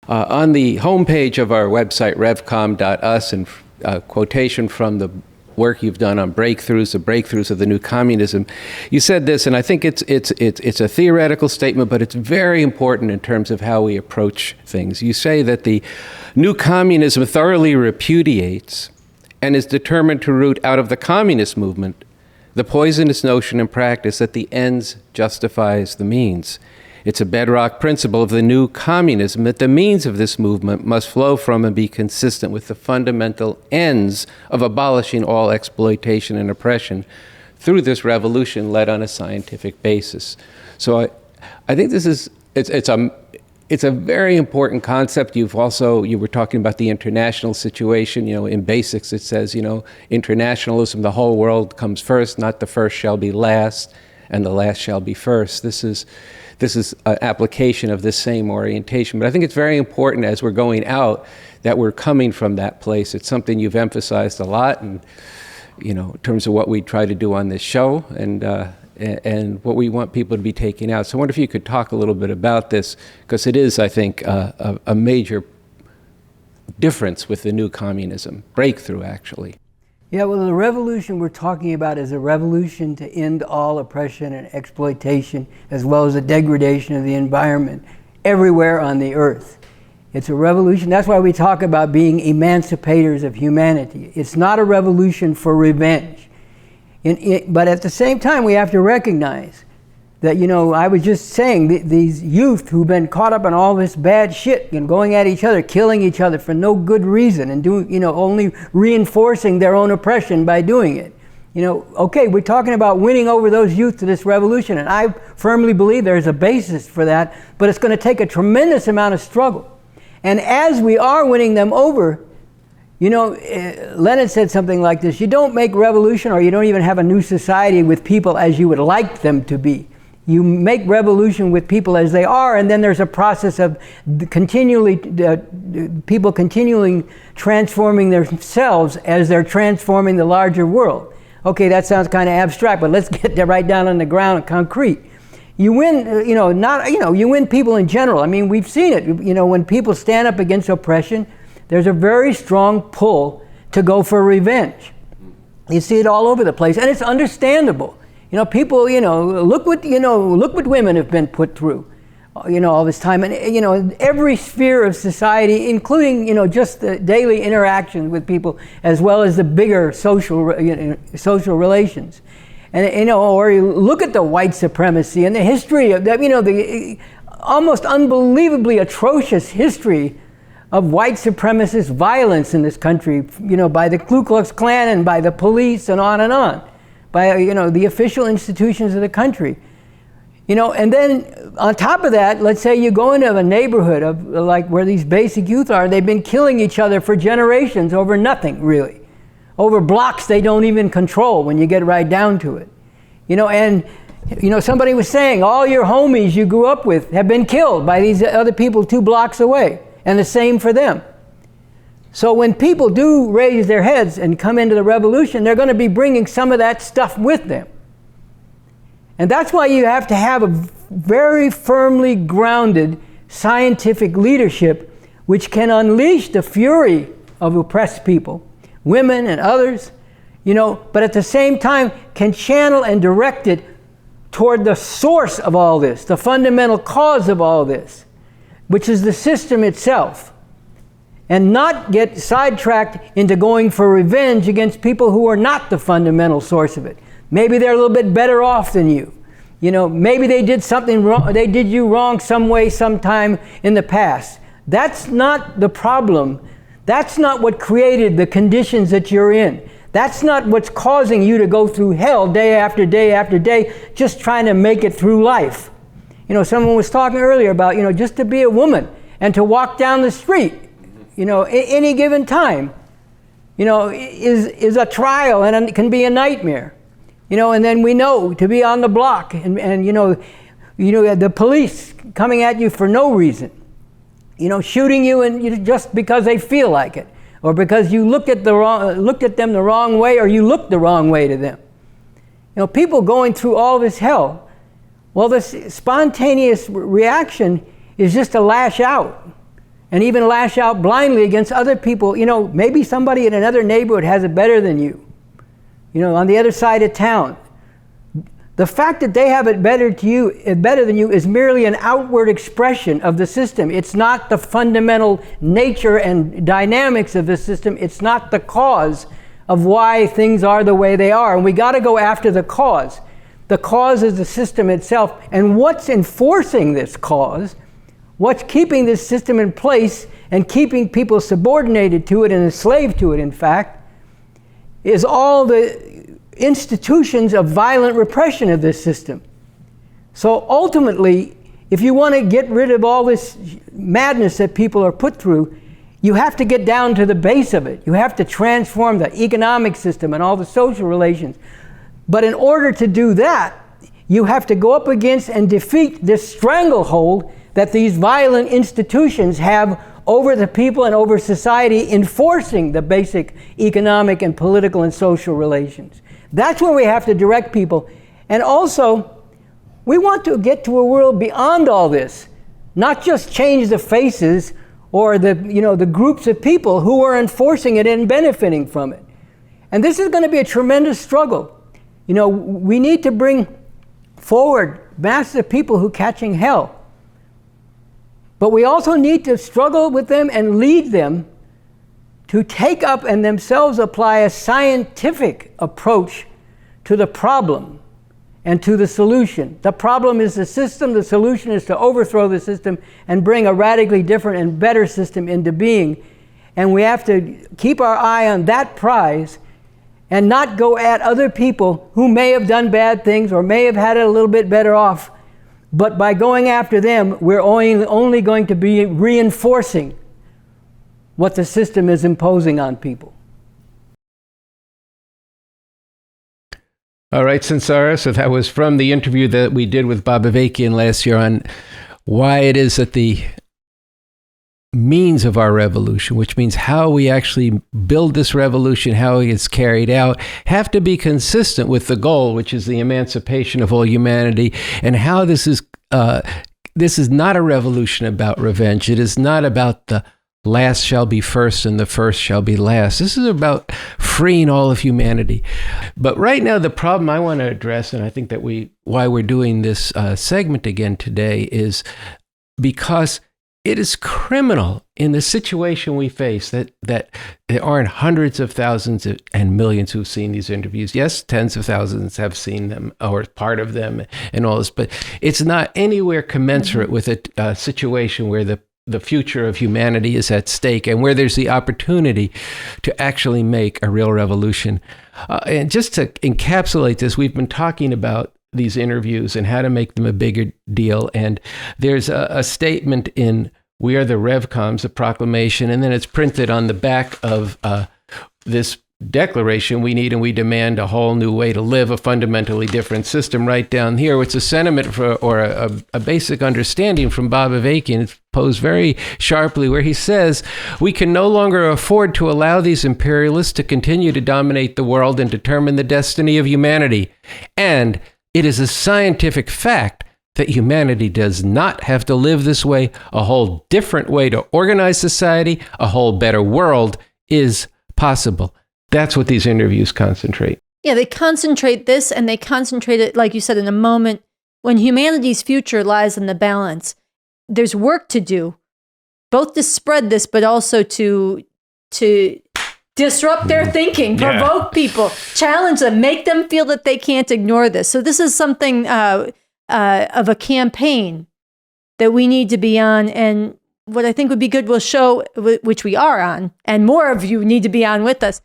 On the homepage of our website, revcom.us, and a quotation from the work you've done on the breakthroughs of the new communism, you said this, and I think it's a theoretical statement, but it's very important in terms of how we approach things. You say that the new communism thoroughly repudiates and is determined to root out of the communist movement the poisonous notion and practice that the ends justifies the means. It's a bedrock principle of the new communism that the means of this movement must flow from and be consistent with the fundamental ends of abolishing all exploitation and oppression through this revolution led on a scientific basis. So I think this is, it's a very important concept. You were talking about the international situation. In basics it says, internationalism, the whole world comes first, not the first shall be last, and the last shall be first. This is an application of this same orientation. But I think it's very important as we're going out that we're coming from that place. It's something you've emphasized a lot, and in terms of what we try to do on this show and what we want people to be taking out. So I wonder if you could talk a little bit about this, because it is, I think, a major difference with the new communism, breakthrough actually. Yeah, well, the revolution we're talking about is a revolution to end all oppression and exploitation, as well as the degradation of the environment everywhere on the earth. It's a revolution. That's why we talk about being emancipators of humanity. It's not a revolution for revenge. But at the same time, we have to recognize that, I was just saying, these youth who've been caught up in all this bad shit and going at each other, killing each other for no good reason, and only reinforcing their own oppression by doing it. Okay, we're talking about winning over those youth to this revolution, and I firmly believe there's a basis for that, but it's going to take a tremendous amount of struggle. And as we are winning them over, Lenin said something like this: you don't make revolution, or you don't even have a new society with people as you would like them to be. You make revolution with people as they are, and then there's a process of people continually transforming themselves as they're transforming the larger world. Okay, that sounds kind of abstract, but let's get right down on the ground and concrete. You win, you win people in general. I mean, we've seen it. When people stand up against oppression, there's a very strong pull to go for revenge. You see it all over the place, and it's understandable. People, look what women have been put through, all this time. And, every sphere of society, including, just the daily interaction with people, as well as the bigger social relations. And, or you look at the white supremacy and the history of that, the almost unbelievably atrocious history of white supremacist violence in this country, by the Ku Klux Klan and by the police and on, by, the official institutions of the country. And then on top of that, let's say you go into a neighborhood of like where these basic youth are, they've been killing each other for generations over nothing, really. Over blocks they don't even control when you get right down to it. And somebody was saying all your homies you grew up with have been killed by these other people 2 blocks away, and the same for them. So when people do raise their heads and come into the revolution, they're going to be bringing some of that stuff with them. And that's why you have to have a very firmly grounded scientific leadership which can unleash the fury of oppressed people, women and others, but at the same time can channel and direct it toward the source of all this, the fundamental cause of all this, which is the system itself. And not get sidetracked into going for revenge against people who are not the fundamental source of it. Maybe they're a little bit better off than you. Maybe they did something wrong, they did you wrong some way, sometime in the past. That's not the problem. That's not what created the conditions that you're in. That's not what's causing you to go through hell day after day after day, just trying to make it through life. Someone was talking earlier about, just to be a woman and to walk down the street, any given time, is a trial and it can be a nightmare. And then we know to be on the block and the police coming at you for no reason, shooting you and just because they feel like it, or because you looked at them the wrong way, or you looked the wrong way to them. People going through all this hell. Well, this spontaneous reaction is just to lash out and even lash out blindly against other people. You know, maybe somebody in another neighborhood has it better than you, you know, on the other side of town. The fact that they have it better than you is merely an outward expression of the system. It's not the fundamental nature and dynamics of the system. It's not the cause of why things are the way they are. And we got to go after the cause. The cause is the system itself. And what's enforcing this cause, what's keeping this system in place and keeping people subordinated to it and enslaved to it, in fact, is all the institutions of violent repression of this system. So ultimately, if you want to get rid of all this madness that people are put through, you have to get down to the base of it. You have to transform the economic system and all the social relations. But in order to do that, you have to go up against and defeat this stranglehold that these violent institutions have over the people and over society, enforcing the basic economic and political and social relations. That's where we have to direct people. And also, we want to get to a world beyond all this, not just change the faces or the groups of people who are enforcing it and benefiting from it. And this is going to be a tremendous struggle. You know, we need to bring forward masses of people who are catching hell. But we also need to struggle with them and lead them to take up and themselves apply a scientific approach to the problem and to the solution. The problem is the system, the solution is to overthrow the system and bring a radically different and better system into being. And we have to keep our eye on that prize and not go at other people who may have done bad things or may have had it a little bit better off. But by going after them, we're only going to be reinforcing what the system is imposing on people. All right, Sansara, so that was from the interview that we did with Bob Avakian last year on why it is that the means of our revolution, which means how we actually build this revolution, how it is carried out, have to be consistent with the goal, which is the emancipation of all humanity, and how this is not a revolution about revenge. It is not about the last shall be first and the first shall be last. This is about freeing all of humanity. But right now, the problem I want to address, and I think that why we're doing this segment again today, is because it is criminal in the situation we face that there aren't hundreds of thousands and millions who've seen these interviews. Yes, tens of thousands have seen them or part of them and all this, but it's not anywhere commensurate with a situation where the future of humanity is at stake and where there's the opportunity to actually make a real revolution. And just to encapsulate this, we've been talking about these interviews and how to make them a bigger deal. And there's a statement in We Are the RevComs, a proclamation, and then it's printed on the back of this declaration: we need and we demand a whole new way to live, a fundamentally different system. Right down here, it's a sentiment or a basic understanding from Bob Avakian. It's posed very sharply, where he says, we can no longer afford to allow these imperialists to continue to dominate the world and determine the destiny of humanity. And it is a scientific fact that humanity does not have to live this way. A whole different way to organize society, a whole better world is possible. That's what these interviews concentrate. Yeah, they concentrate this, and they concentrate it, like you said, in a moment when humanity's future lies in the balance. There's work to do, both to spread this, but also to disrupt their thinking, provoke people, challenge them, make them feel that they can't ignore this. So this is something of a campaign that we need to be on. And what I think would be good, we'll show, which we are on, and more of you need to be on with us,